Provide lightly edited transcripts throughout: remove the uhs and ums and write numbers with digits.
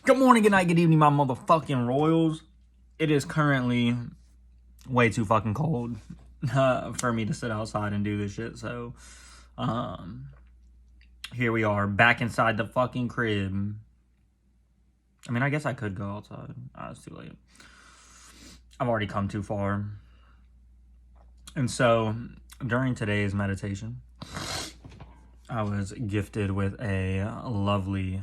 Good morning, good night, good evening, my motherfucking royals. It is currently way too fucking cold for me to sit outside and do this shit. So, here we are, back inside the fucking crib. I mean, I guess I could go outside. It's too late. I've already come too far. And so, during today's meditation, I was gifted with a lovely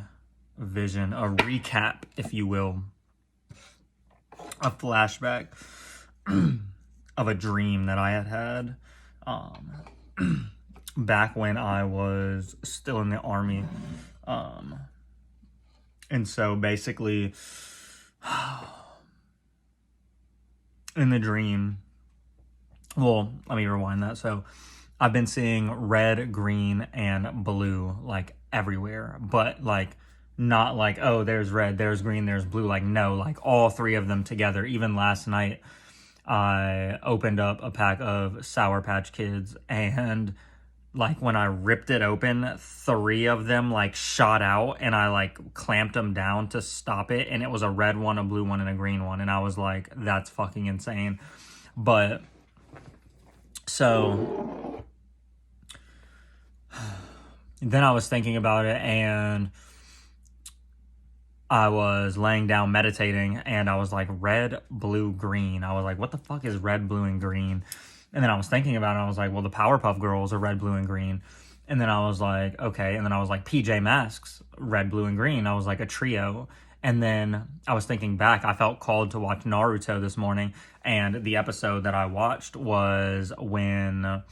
vision, a recap, if you will, a flashback of a dream that I had back when I was still in the army. And so basically, in the dream, well, let me rewind that. So I've been seeing red, green, and blue like everywhere, but like not like, oh, there's red, there's green, there's blue. Like, no, like all three of them together. Even last night, I opened up a pack of Sour Patch Kids, and like when I ripped it open, three of them like shot out, and I like clamped them down to stop it. And it was a red one, a blue one, and a green one. And I was like, that's fucking insane. But so then I was thinking about it, and I was laying down meditating, and I was like, red, blue, green. I was like, what the fuck is red, blue, and green? And then I was thinking about it. I was like, well, the Powerpuff Girls are red, blue, and green. And then I was like, okay. And then I was like, PJ Masks, red, blue, and green. I was like, a trio. And then I was thinking back, I felt called to watch Naruto this morning. And the episode that I watched was when, well,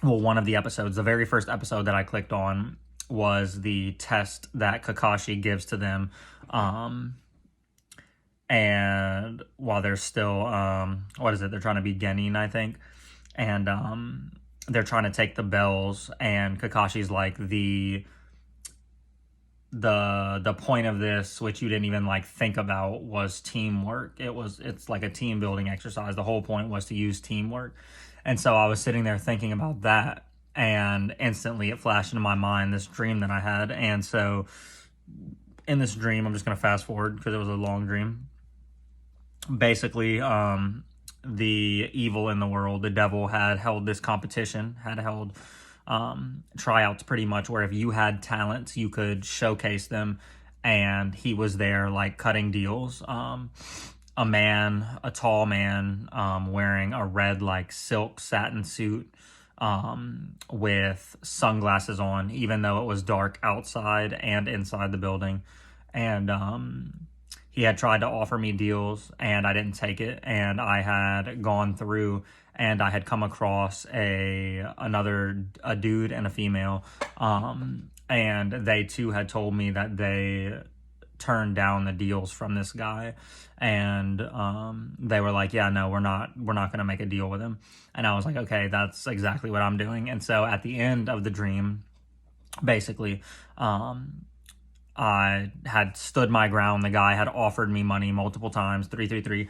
one of the episodes, the very first episode that I clicked on was the test that Kakashi gives to them. And while they're still, what is it? They're trying to be Genin, I think. And they're trying to take the bells, and Kakashi's like, the point of this, which you didn't even like think about, was teamwork. It's like a team building exercise. The whole point was to use teamwork. And so I was sitting there thinking about that, and instantly it flashed into my mind this dream that I had. And so in this dream, I'm just going to fast forward because it was a long dream. Basically, the evil in the world, the devil, had held this competition, had held tryouts pretty much, where if you had talents, you could showcase them. And he was there like cutting deals. A man, a tall man, wearing a red like silk satin suit, with sunglasses on, even though it was dark outside and inside the building. And he had tried to offer me deals, and I didn't take it. And I had gone through, and I had come across a dude and a female, and they too had told me that they turned down the deals from this guy. And they were like, yeah, no, we're not going to make a deal with him. And I was like, okay, that's exactly what I'm doing. And so at the end of the dream, basically, I had stood my ground. The guy had offered me money multiple times, 333,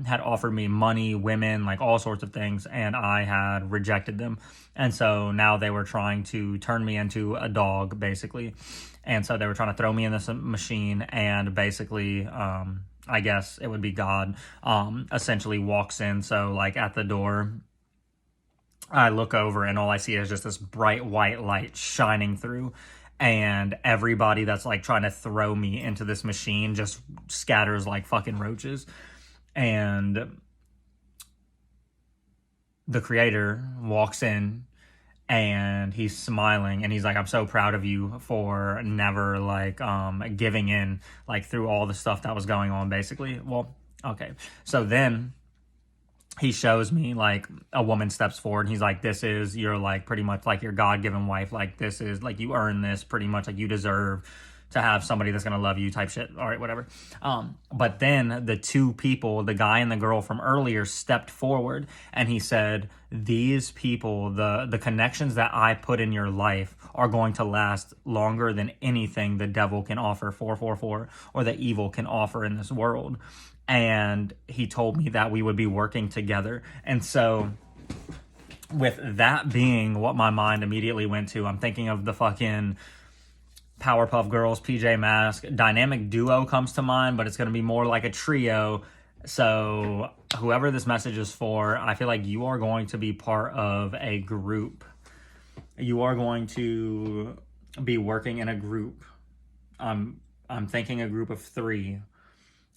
had offered me money, women, like all sorts of things, and I had rejected them. And so now they were trying to turn me into a dog, basically. And so they were trying to throw me in this machine, and basically, I guess it would be God, essentially walks in. So like at the door, I look over, and all I see is just this bright white light shining through. And everybody that's like trying to throw me into this machine just scatters like fucking roaches. And the creator walks in, and he's smiling, and he's like, I'm so proud of you for never like giving in like through all the stuff that was going on, basically. Well, okay. So then he shows me like a woman steps forward, and he's like, this is your like pretty much like your God-given wife. Like, this is like, you earn this pretty much, like you deserve to have somebody that's gonna love you type shit. All right, whatever. But then the two people, the guy and the girl from earlier, stepped forward, and he said, these people, the connections that I put in your life are going to last longer than anything the devil can offer, 444, or the evil can offer in this world. And he told me that we would be working together. And so with that being what my mind immediately went to, I'm thinking of the fucking Powerpuff Girls, PJ Masks. Dynamic duo comes to mind, but it's going to be more like a trio. So, whoever this message is for, I feel like you are going to be part of a group. You are going to be working in a group. I'm thinking a group of 3.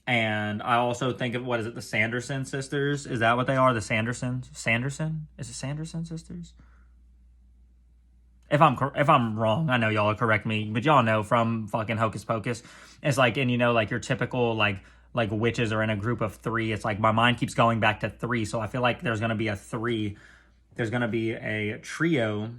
And I also think of, what is it, the Sanderson sisters? Is that what they are? The Sandersons? Sanderson? Is it Sanderson sisters? If I'm wrong, I know y'all will correct me, but y'all know from fucking Hocus Pocus, it's like, and like your typical like witches are in a group of 3. It's like my mind keeps going back to 3, so I feel like there's gonna be a 3. There's gonna be a trio,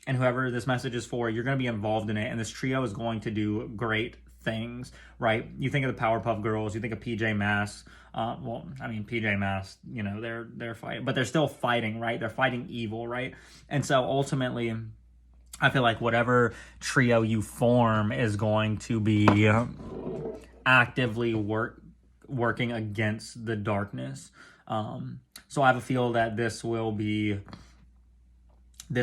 and whoever this message is for, you're gonna be involved in it, and this trio is going to do great things, right? You think of the Powerpuff Girls, you think of PJ Masks. Well, I mean, PJ Masks, they're fighting, but they're still fighting, right? They're fighting evil, right? And so ultimately, I feel like whatever trio you form is going to be actively working against the darkness. So I have a feel that this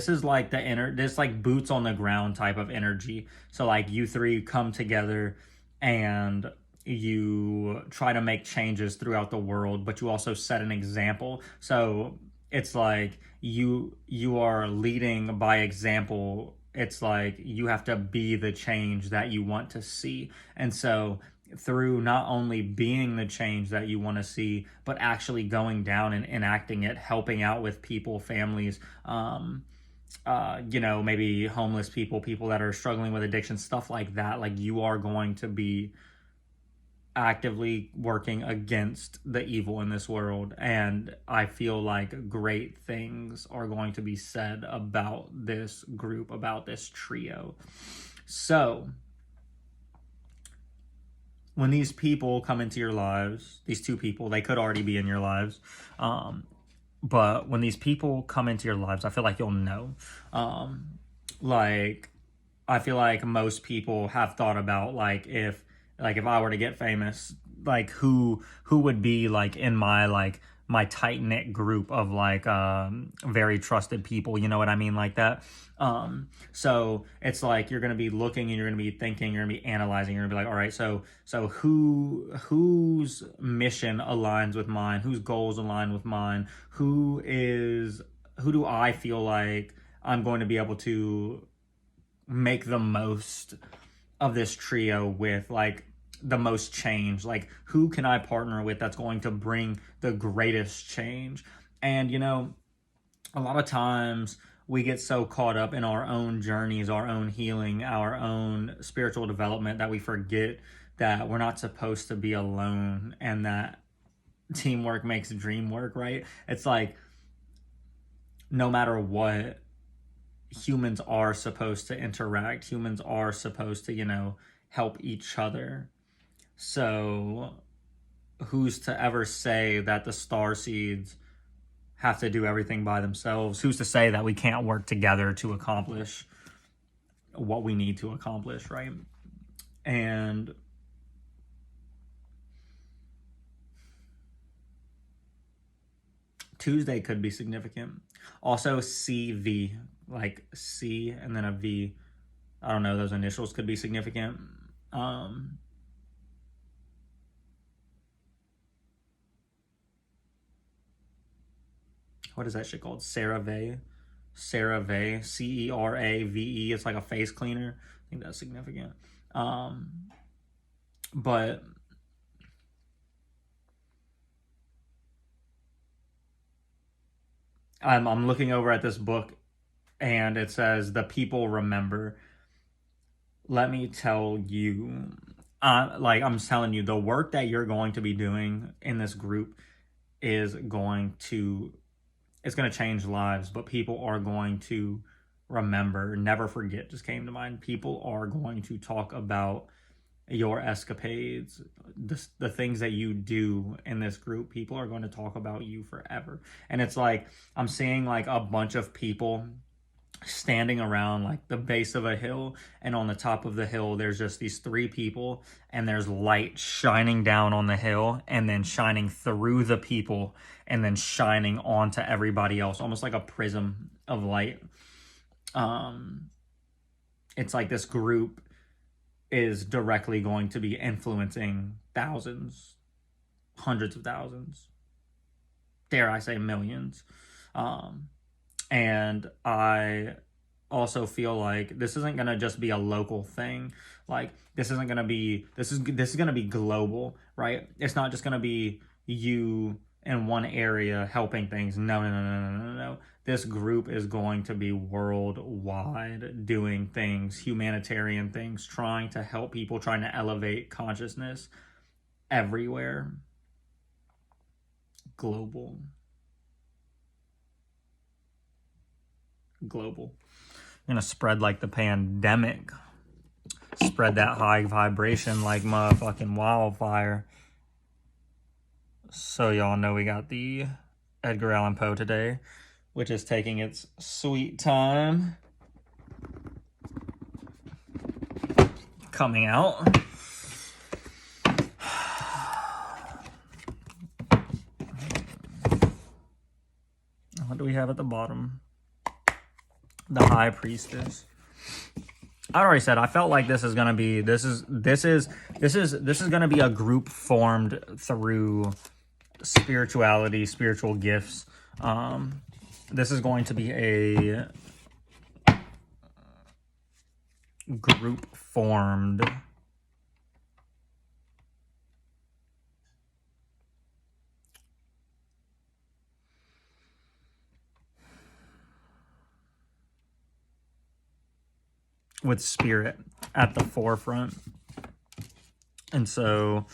is like this like boots on the ground type of energy. So like you 3 come together and you try to make changes throughout the world, but you also set an example. So it's like you are leading by example. It's like you have to be the change that you want to see. And so through not only being the change that you want to see, but actually going down and enacting it, helping out with people, families, maybe homeless people that are struggling with addiction, stuff like that. Like you are going to be actively working against the evil in this world. And I feel like great things are going to be said about this group, about this trio. So when these people come into your lives, these 2 people, they could already be in your lives. But when these people come into your lives, I feel like you'll know. Like, I feel like most people have thought about if I were to get famous, like who would be like in my tight knit group of very trusted people, you know what I mean, like that. So it's like you're gonna be looking and you're gonna be thinking, you're gonna be analyzing, you're gonna be like, all right, so whose mission aligns with mine, whose goals align with mine, who do I feel like I'm going to be able to make the most of this trio with, like the most change, like who can I partner with that's going to bring the greatest change. And a lot of times we get so caught up in our own journeys, our own healing, our own spiritual development, that we forget that we're not supposed to be alone, and that teamwork makes dream work, right? It's like no matter what, humans are supposed to interact, humans are supposed to help each other. So who's to ever say that the starseeds have to do everything by themselves? Who's to say that we can't work together to accomplish what we need to accomplish, right? And Tuesday could be significant. Also, CV, like C and then a V. I don't know, those initials could be significant. What is that shit called? CeraVe, CeraVe. It's like a face cleaner. I think that's significant. But I'm looking over at this book, and it says, "The people remember." Let me tell you, I'm telling you, the work that you're going to be doing in this group is going to change lives, but people are going to remember. Never forget just came to mind. People are going to talk about your escapades, the things that you do in this group. People are going to talk about you forever. And it's like I'm seeing like a bunch of people standing around like the base of a hill, and on the top of the hill there's just these 3 people, and there's light shining down on the hill and then shining through the people and then shining onto everybody else, almost like a prism of light. it's like this group is directly going to be influencing thousands, hundreds of thousands, dare I say millions. Um, and I also feel like this isn't going to just be a local thing. Like this isn't going to be this is going to be global, right? It's not just going to be you in one area helping things. No, no, no, no, no, no, no. This group is going to be worldwide, doing things, humanitarian things, trying to help people, trying to elevate consciousness everywhere. Global. Global. Gonna spread like the pandemic. Spread that high vibration like motherfucking wildfire. So y'all know we got the Edgar Allan Poe today, which is taking its sweet time coming out. What do we have at the bottom? The High Priestess. I already said I felt like this is gonna be this is gonna be a group formed through spirituality, spiritual gifts. This is going to be a group formed with spirit at the forefront. And so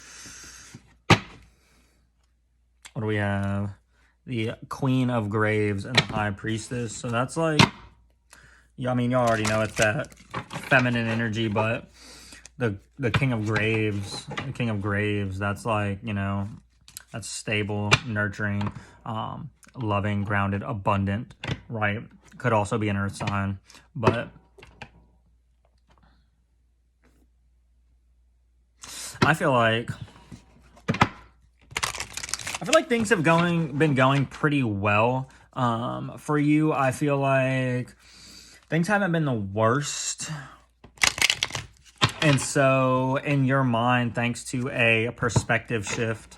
what do we have? The Queen of Graves and the High Priestess. So that's like, I mean, y'all already know it's that feminine energy, but the King of Graves, that's like, you know, that's stable, nurturing, loving, grounded, abundant, right? Could also be an earth sign, but I feel like things have been going pretty well for you. I feel like things haven't been the worst. And so in your mind, thanks to a perspective shift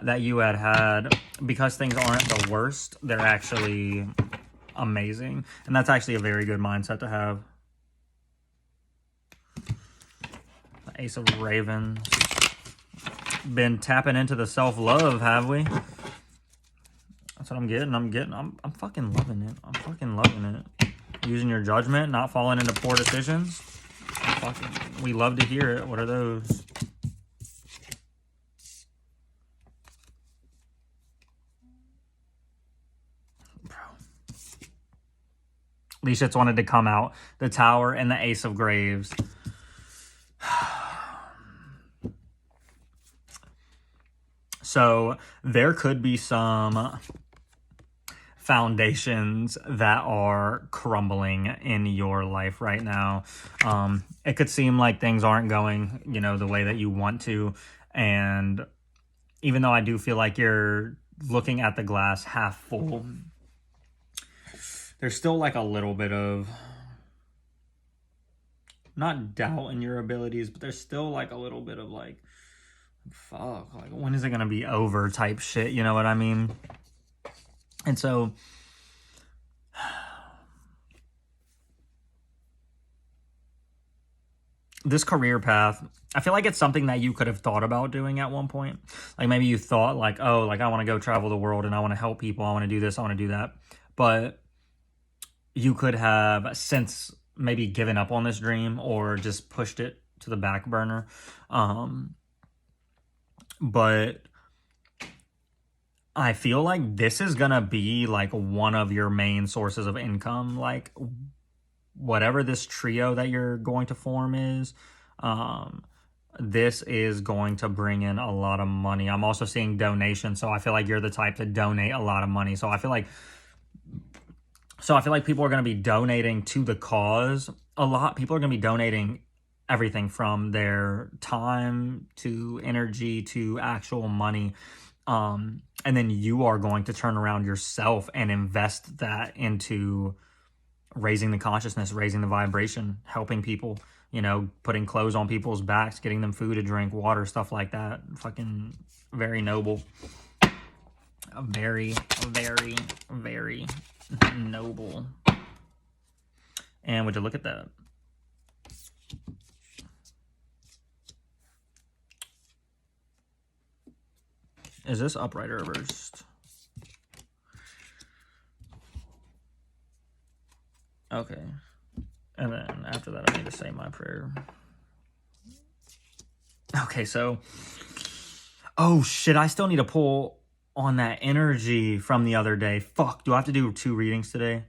that you had, because things aren't the worst, they're actually amazing. And that's actually a very good mindset to have. The Ace of Ravens. Been tapping into the self-love, have we? That's what I'm getting. I'm fucking loving it. I'm fucking loving it. Using your judgment, not falling into poor decisions. We love to hear it. What are those? Bro. These shits wanted to come out. The Tower and the Ace of Graves. So there could be some foundations that are crumbling in your life right now. It could seem like things aren't going, you know, the way that you want to. And even though I do feel like you're looking at the glass half full, there's still like a little bit of, not doubt in your abilities, but there's still like a little bit of like, fuck, like when is it gonna be over type shit, you know what I mean? And so this career path, I feel like it's something that you could have thought about doing at one point. Like maybe you thought like, oh, like I want to go travel the world and I want to help people, I want to do this, I want to do that. But you could have since maybe given up on this dream or just pushed it to the back burner. But I feel like this is gonna be like one of your main sources of income. Like whatever this trio that you're going to form is, this is going to bring in a lot of money. I'm also seeing donations, so I feel like you're the type to donate a lot of money. So I feel like people are going to be donating to the cause a lot. People are going to be donating everything from their time to energy to actual money. And then you are going to turn around yourself and invest that into raising the consciousness, raising the vibration, helping people, you know, putting clothes on people's backs, getting them food to drink, water, stuff like that. Fucking very noble. Very, very, very noble. And would you look at that? Is this upright or reversed? Okay. And then after that, I need to say my prayer. Okay, so... Oh, shit, I still need to pull on that energy from the other day. Fuck, do I have to do 2 readings today?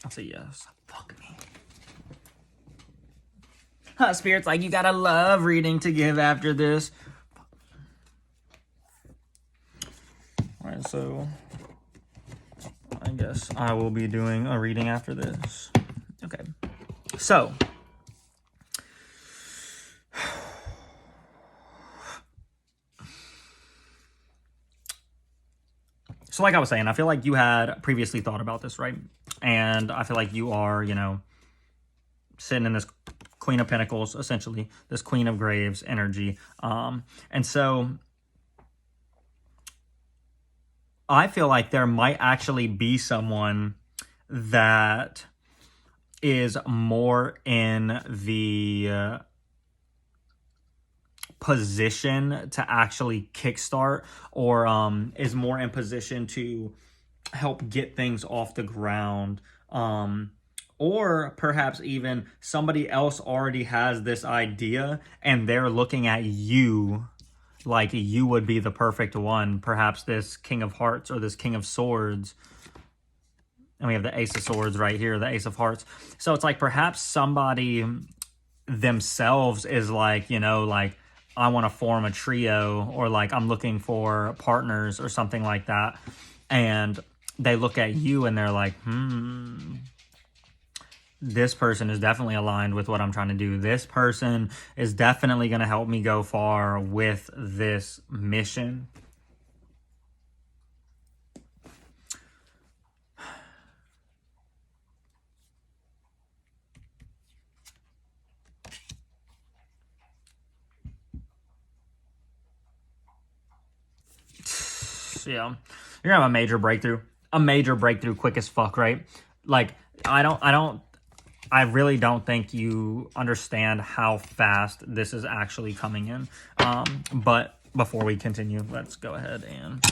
I'll say yes. Fuck me. Spirit's like, you got a love reading to give after this. Alright, so I guess I will be doing a reading after this. Okay. So like I was saying, I feel like you had previously thought about this, right? And I feel like you are, you know, sitting in this Queen of Pentacles, essentially, this Queen of Graves energy. And so I feel like there might actually be someone that is more in the position to actually kickstart, or is more in position to help get things off the ground, or perhaps even somebody else already has this idea and they're looking at you like you would be the perfect one. Perhaps this King of Hearts or this King of Swords, and we have the Ace of Swords right here, the Ace of Hearts. So it's like perhaps somebody themselves is like, you know, like, I want to form a trio, or like I'm looking for partners or something like that. And they look at you and they're like, this person is definitely aligned with what I'm trying to do. This person is definitely going to help me go far with this mission. Yeah, you're gonna have a major breakthrough quick as fuck, right? Like, I really don't think you understand how fast this is actually coming in. But before we continue, let's go ahead and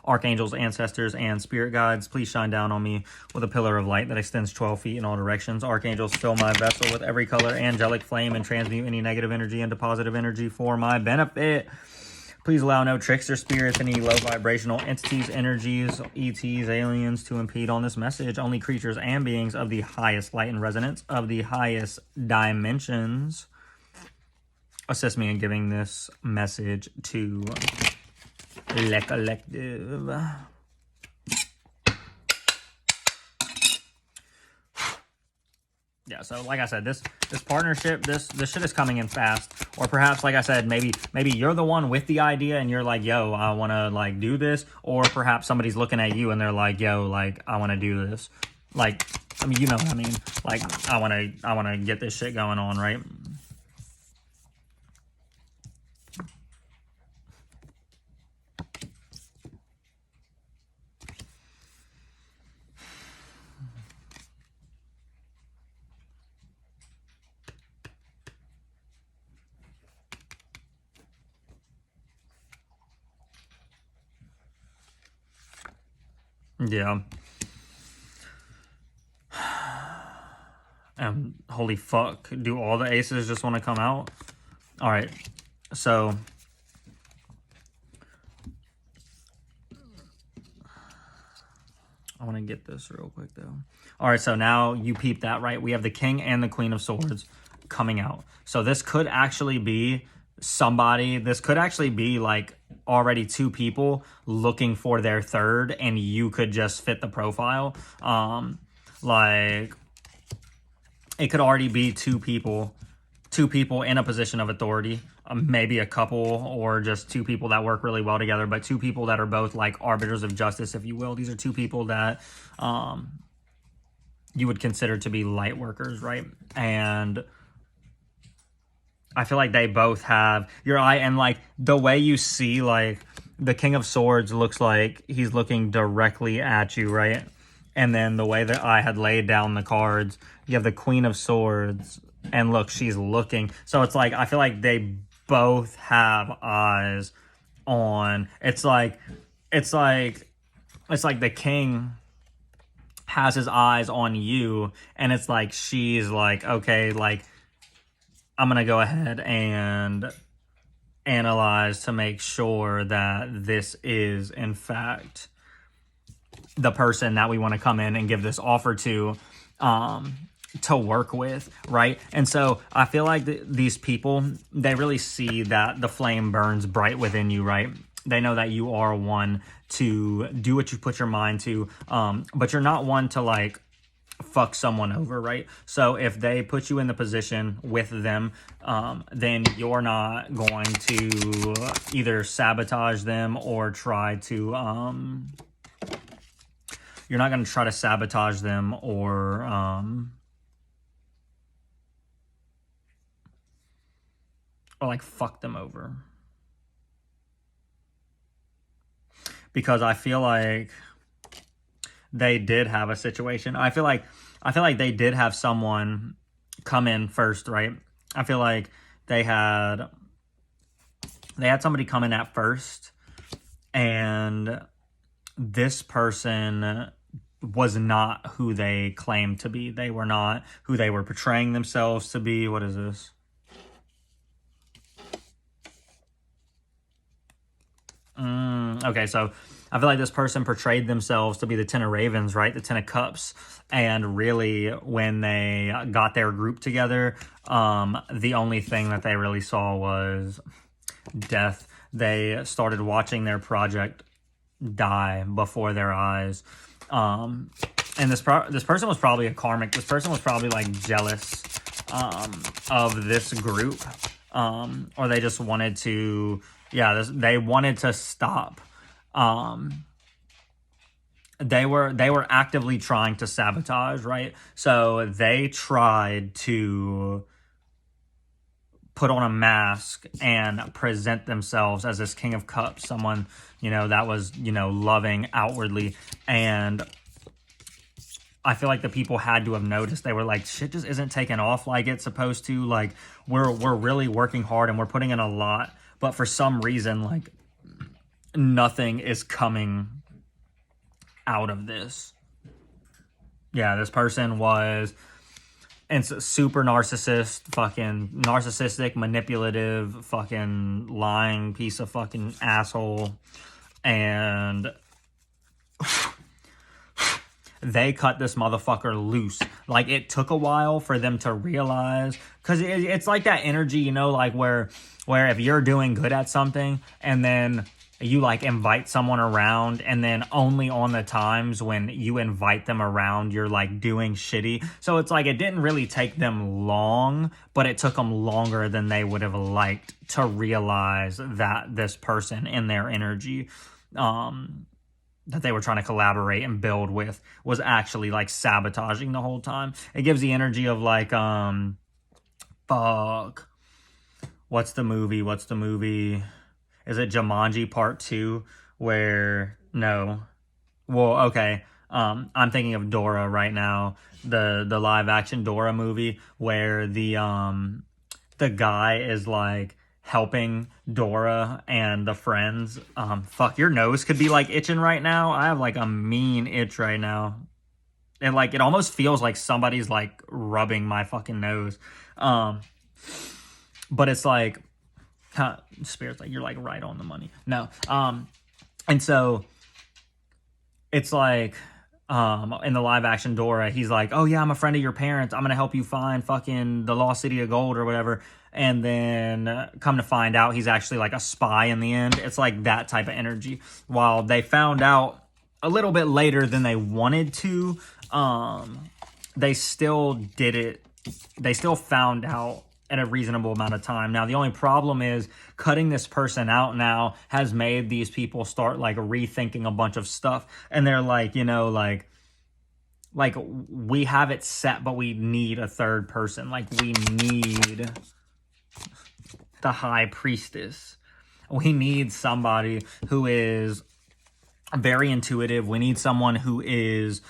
archangels, ancestors, and spirit guides, please shine down on me with a pillar of light that extends 12 feet in all directions. Archangels, fill my vessel with every color angelic flame and transmute any negative energy into positive energy for my benefit. Please allow no trickster spirits, any low vibrational entities, energies, ETs, aliens to impede on this message. Only creatures and beings of the highest light and resonance, of the highest dimensions, assist me in giving this message to Le Collective. Yeah, so like I said, this partnership, this shit is coming in fast. Or perhaps, like I said, maybe you're the one with the idea and you're like, yo, I want to like do this. Or perhaps somebody's looking at you and they're like, yo, like I want to do this. Like, I mean, you know what I mean? Like, I want to get this shit going on, right? Yeah. Holy fuck. Do all the aces just want to come out? Alright. So I want to get this real quick though. Alright, so now you peep that, right? We have the King and the Queen of Swords coming out. So this could actually be somebody, this could actually be like already 2 people looking for their third, and you could just fit the profile. Like, it could already be 2 people two people in a position of authority, maybe a couple or just two people that work really well together, but two people that are both like arbiters of justice, if you will. These are two people that you would consider to be light workers, right? And I feel like they both have your eye, and like the way you see, like the King of Swords looks like he's looking directly at you, right? And then the way that I had laid down the cards, you have the Queen of Swords, and look, she's looking. So it's like, I feel like they both have eyes on, it's like the king has his eyes on you, and it's like, she's like, okay, like, I'm going to go ahead and analyze to make sure that this is, in fact, the person that we want to come in and give this offer to work with, right? And so I feel like these people, they really see that the flame burns bright within you, right? They know that you are one to do what you put your mind to, but you're not one to like fuck someone over, right? So if they put you in the position with them, then you're not going to either sabotage them or try to you're not going to try to sabotage them or like fuck them over. Because I feel like they did have a situation. I feel like they did have someone come in first, right? I feel like they had somebody come in at first, and this person was not who they claimed to be. They were not who they were portraying themselves to be. What is this? Okay, so I feel like this person portrayed themselves to be the Ten of Ravens, right? The Ten of Cups. And really, when they got their group together, the only thing that they really saw was death. They started watching their project die before their eyes. And this person was probably a karmic. This person was probably like jealous of this group. Or they just wanted to, they wanted to stop. They were actively trying to sabotage, right? So they tried to put on a mask and present themselves as this King of Cups, someone, that was, loving outwardly. And I feel like the people had to have noticed. They were like, shit just isn't taking off like it's supposed to. Like, we're really working hard and we're putting in a lot, but for some reason, like, nothing is coming out of this. Yeah, this person was super fucking narcissistic, manipulative, fucking lying piece of fucking asshole. And they cut this motherfucker loose. Like, it took a while for them to realize, because it's like that energy, like where if you're doing good at something and then you like invite someone around, and then only on the times when you invite them around you're like doing shitty. So it's like, it didn't really take them long, but it took them longer than they would have liked to realize that this person in their energy that they were trying to collaborate and build with was actually like sabotaging the whole time. It gives the energy of like fuck, what's the movie? Is it Jumanji Part 2? Where, no. Well, okay. I'm thinking of Dora right now. The live action Dora movie where the guy is like helping Dora and the friends. Fuck, your nose could be like itching right now. I have like a mean itch right now. And like, it almost feels like somebody's like rubbing my fucking nose. But it's like, Spirit's like, you're like right on the money. No. And so it's like, in the live action Dora, he's like, oh yeah, I'm a friend of your parents. I'm going to help you find fucking the lost city of gold or whatever. And then come to find out he's actually like a spy in the end. It's like that type of energy. While they found out a little bit later than they wanted to, they still did it. They still found out in a reasonable amount of time. Now, the only problem is cutting this person out now has made these people start like rethinking a bunch of stuff. And they're like, like we have it set, but we need a third person. Like we need the high priestess. We need somebody who is very intuitive. We need someone who is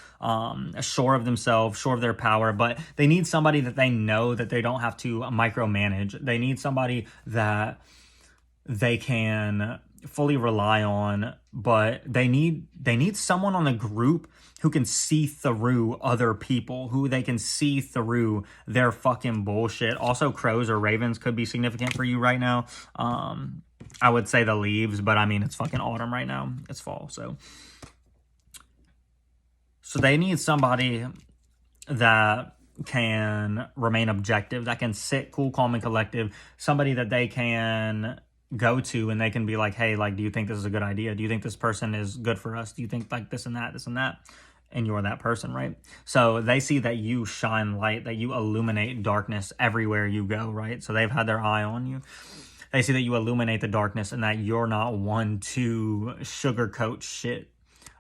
sure of themselves, sure of their power, but they need somebody that they know that they don't have to micromanage. They need somebody that they can fully rely on, but they need someone on the group who can see through other people, who they can see through their fucking bullshit. Also, crows or ravens could be significant for you right now. I would say the leaves, but I mean, it's fucking autumn right now. It's fall, so they need somebody that can remain objective, that can sit cool, calm, and collective, somebody that they can go to and they can be like, hey, like, do you think this is a good idea? Do you think this person is good for us? Do you think like this and that? And you're that person, right? So they see that you shine light, that you illuminate darkness everywhere you go, right? So they've had their eye on you. They see that you illuminate the darkness and that you're not one to sugarcoat shit,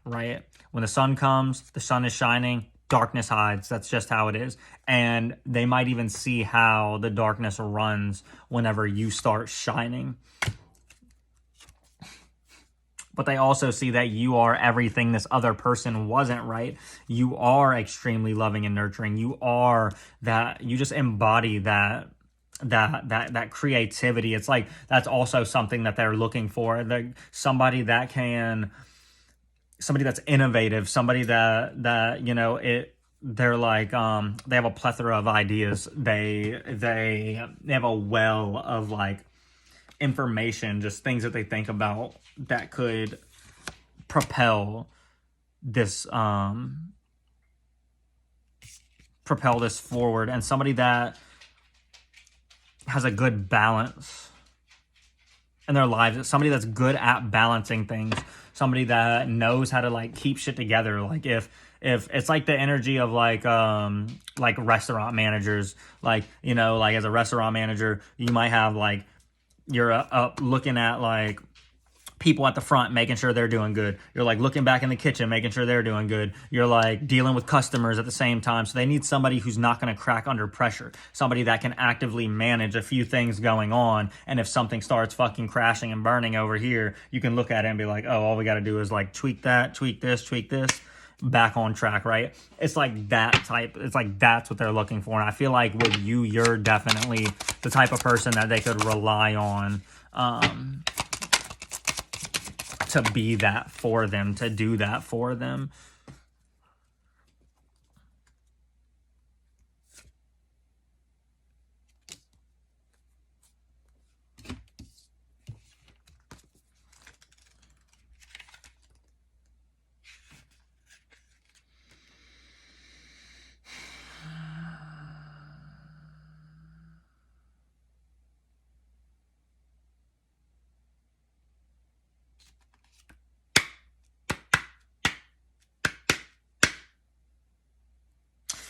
right? When the sun comes, the sun is shining, darkness hides. That's just how it is. And they might even see how the darkness runs whenever you start shining. But they also see that you are everything this other person wasn't, right? You are extremely loving and nurturing. You are that, you just embody that creativity. It's like that's also something that they're looking for. Somebody that's innovative, somebody that they're like they have a plethora of ideas. They have a well of like information, just things that they think about that could propel this forward, and somebody that has a good balance in their lives, somebody that's good at balancing things, somebody that knows how to like keep shit together. Like if it's like the energy of like restaurant managers, like as a restaurant manager, you might have like you're looking at like people at the front, making sure they're doing good. You're like looking back in the kitchen, making sure they're doing good. You're like dealing with customers at the same time. So they need somebody who's not going to crack under pressure. Somebody that can actively manage a few things going on. And if something starts fucking crashing and burning over here, you can look at it and be like, oh, all we got to do is like tweak that, tweak this, back on track, right? It's like that type. It's like that's what they're looking for. And I feel like with you, you're definitely the type of person that they could rely on to be that for them, to do that for them.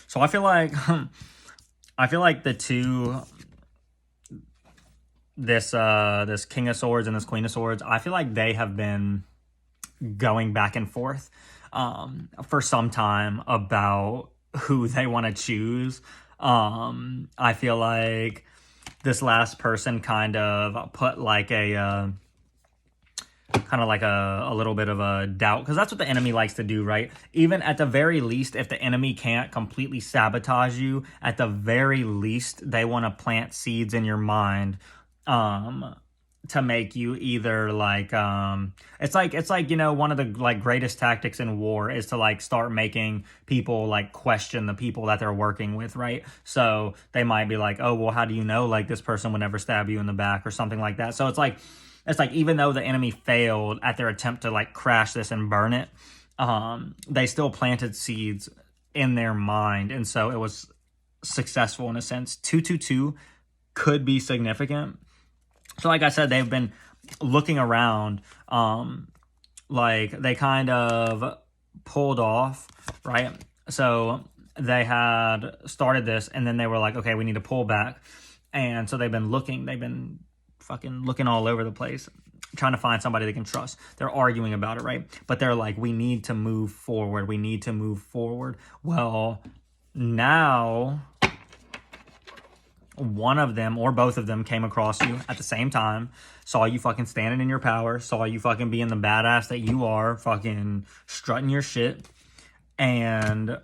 So I feel like the two, this King of Swords and this Queen of Swords, I feel like they have been going back and forth for some time about who they want to choose. I feel like this last person kind of put like a little bit of a doubt, because that's what the enemy likes to do, right? Even at the very least, if the enemy can't completely sabotage you, at the very least they want to plant seeds in your mind to make you either like it's like one of the like greatest tactics in war is to like start making people like question the people that they're working with, right? So they might be like, oh, well, how do you know like this person would never stab you in the back or something like that? So it's like even though the enemy failed at their attempt to like crash this and burn it, they still planted seeds in their mind, and so it was successful in a sense. 222 could be significant. So like I said, they've been looking around, like they kind of pulled off, right? So they had started this and then they were like, okay, we need to pull back. And so they've been fucking looking all over the place, trying to find somebody they can trust. They're arguing about it, right? But they're like, we need to move forward. We need to move forward. Well, now one of them or both of them came across you at the same time, saw you fucking standing in your power, saw you fucking being the badass that you are, fucking strutting your shit, and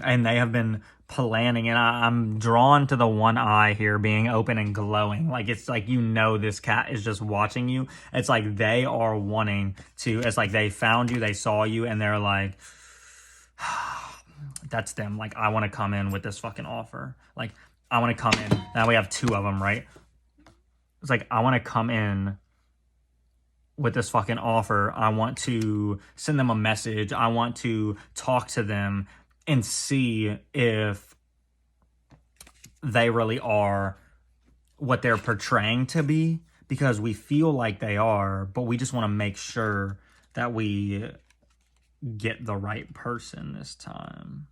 and they have been planning, and I'm drawn to the one eye here being open and glowing. Like, it's like, you know, this cat is just watching you. It's like they are wanting to, it's like they found you, they saw you, and they're like, that's them. Like, I want to come in with this fucking offer. Like, I want to come in. Now we have two of them, right? It's like, I want to come in with this fucking offer. I want to send them a message. I want to talk to them and see if they really are what they're portraying to be, because we feel like they are, but we just want to make sure that we get the right person this time.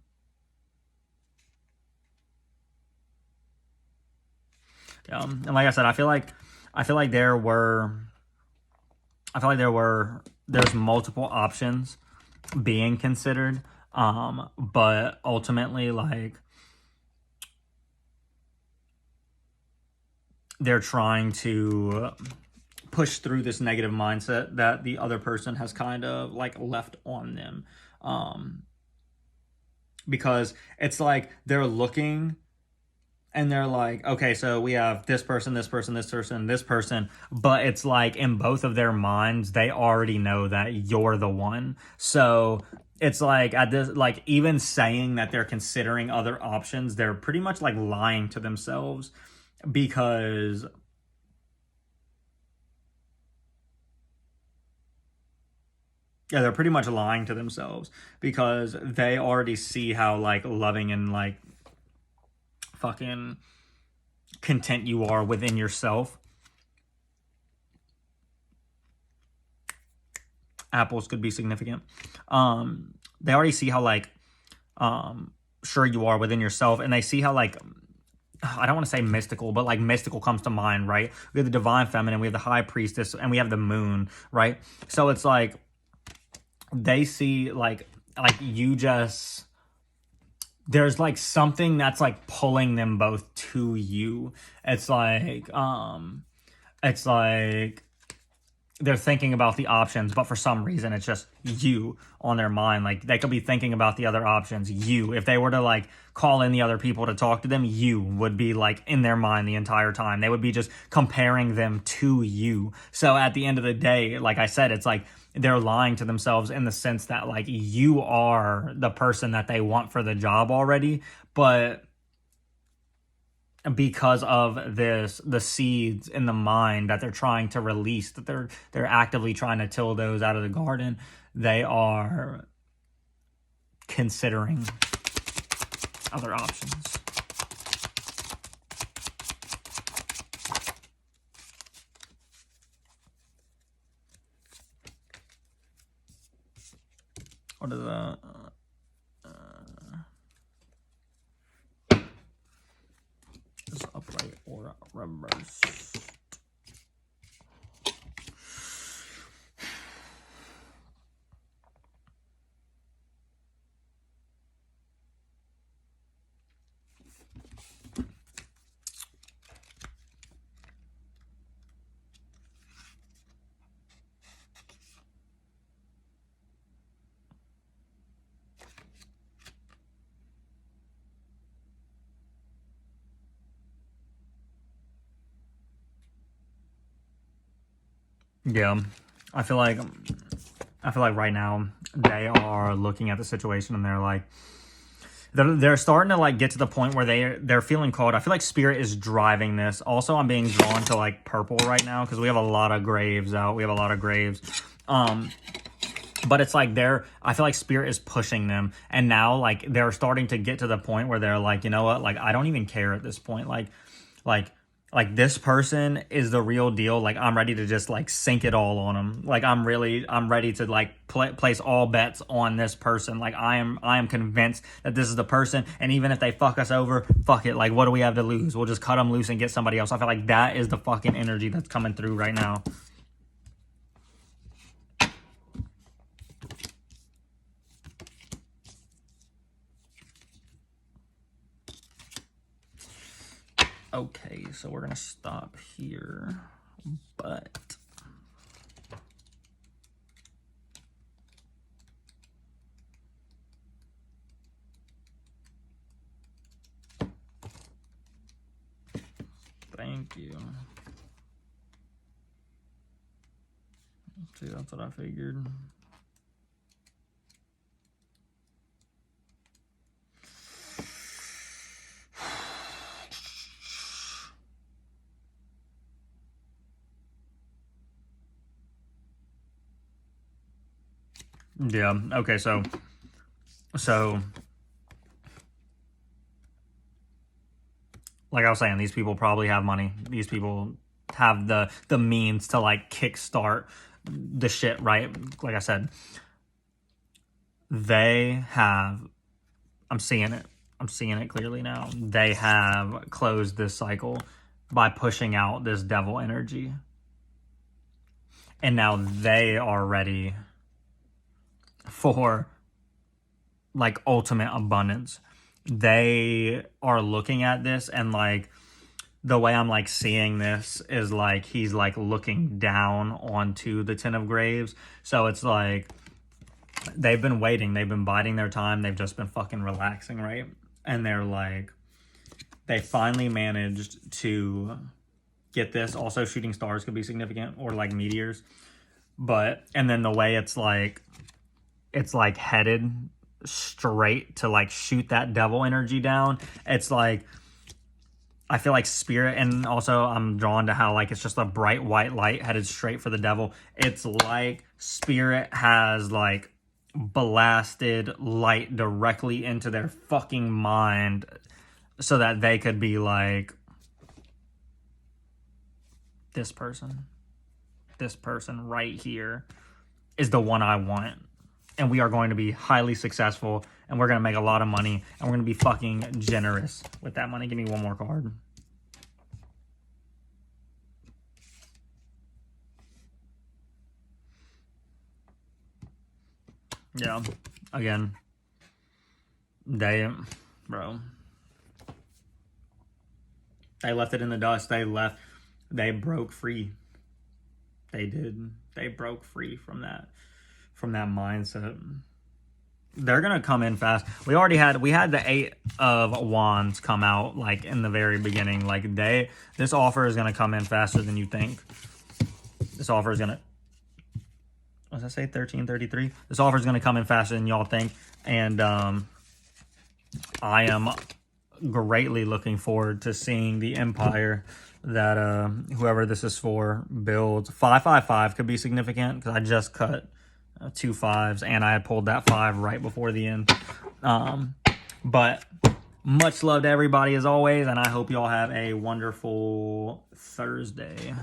And like I said, I feel like there's multiple options being considered, but ultimately, like, they're trying to push through this negative mindset that the other person has kind of like left on them, because it's like they're looking and they're like, okay, so we have this person, this person, this person, this person. But it's like, in both of their minds, they already know that you're the one. So it's like, at this, like, even saying that they're considering other options, they're pretty much like lying to themselves, because they're pretty much lying to themselves, because they already see how like loving and like fucking content you are within yourself. Apples could be significant. They already see how like sure you are within yourself, and they see how like, I don't want to say mystical, but like mystical comes to mind, right? We have the divine feminine, we have the high priestess, and we have the moon, right? So it's like they see like you just, there's like something that's like pulling them both to you. It's like they're thinking about the options, but for some reason it's just you on their mind. Like, they could be thinking about the other options. You, if they were to like call in the other people to talk to them, you would be like in their mind the entire time. They would be just comparing them to you. So at the end of the day, like I said, it's like they're lying to themselves in the sense that like you are the person that they want for the job already, but because of this, the seeds in the mind that they're trying to release, that they're actively trying to till those out of the garden, they are considering other options. What is that? Is upright or reverse? Yeah, I feel like right now they are looking at the situation and they're like, they're starting to like get to the point where they're feeling called. I feel like spirit is driving this. Also, I'm being drawn to like purple right now because we have a lot of graves out. We have a lot of graves. But it's like I feel like spirit is pushing them, and now like they're starting to get to the point where they're like, you know what, like I don't even care at this point. Like like this person is the real deal. Like I'm ready to just like sink it all on them. Like I'm ready to like place all bets on this person. Like I am convinced that this is the person. And even if they fuck us over, fuck it. Like what do we have to lose? We'll just cut them loose and get somebody else. I feel like that is the fucking energy that's coming through right now. Okay, so we're gonna stop here, but thank you. See, that's what I figured. Yeah, okay, so like I was saying, these people probably have money. These people have the means to like kickstart the shit, right? Like I said, they have, I'm seeing it clearly now. They have closed this cycle by pushing out this devil energy. And now they are ready for like ultimate abundance. They are looking at this, and like the way I'm like seeing this is like he's like looking down onto the Ten of Graves. So it's like they've been waiting, they've been biding their time, they've just been fucking relaxing, right? And they're like, they finally managed to get this. Also, shooting stars could be significant, or like meteors. But, and then the way it's like headed straight to like shoot that devil energy down. It's like, I feel like spirit, and also I'm drawn to how like it's just a bright white light headed straight for the devil. It's like spirit has like blasted light directly into their fucking mind so that they could be like, this person right here is the one I want. And we are going to be highly successful, and we're going to make a lot of money, and we're going to be fucking generous with that money. Give me one more card. Yeah, again, they left it in the dust. They broke free. They did. They broke free from that mindset. They're gonna come in fast. We had the 8 of Wands come out like in the very beginning. Like this offer is gonna come in faster than you think. This offer is gonna, what does that say, 1333? This offer is gonna come in faster than y'all think, and I am greatly looking forward to seeing the empire that whoever this is for builds. 555 could be significant because I just cut 2 5s, and I had pulled that 5 right before the end. But much love to everybody as always, and I hope y'all have a wonderful Thursday.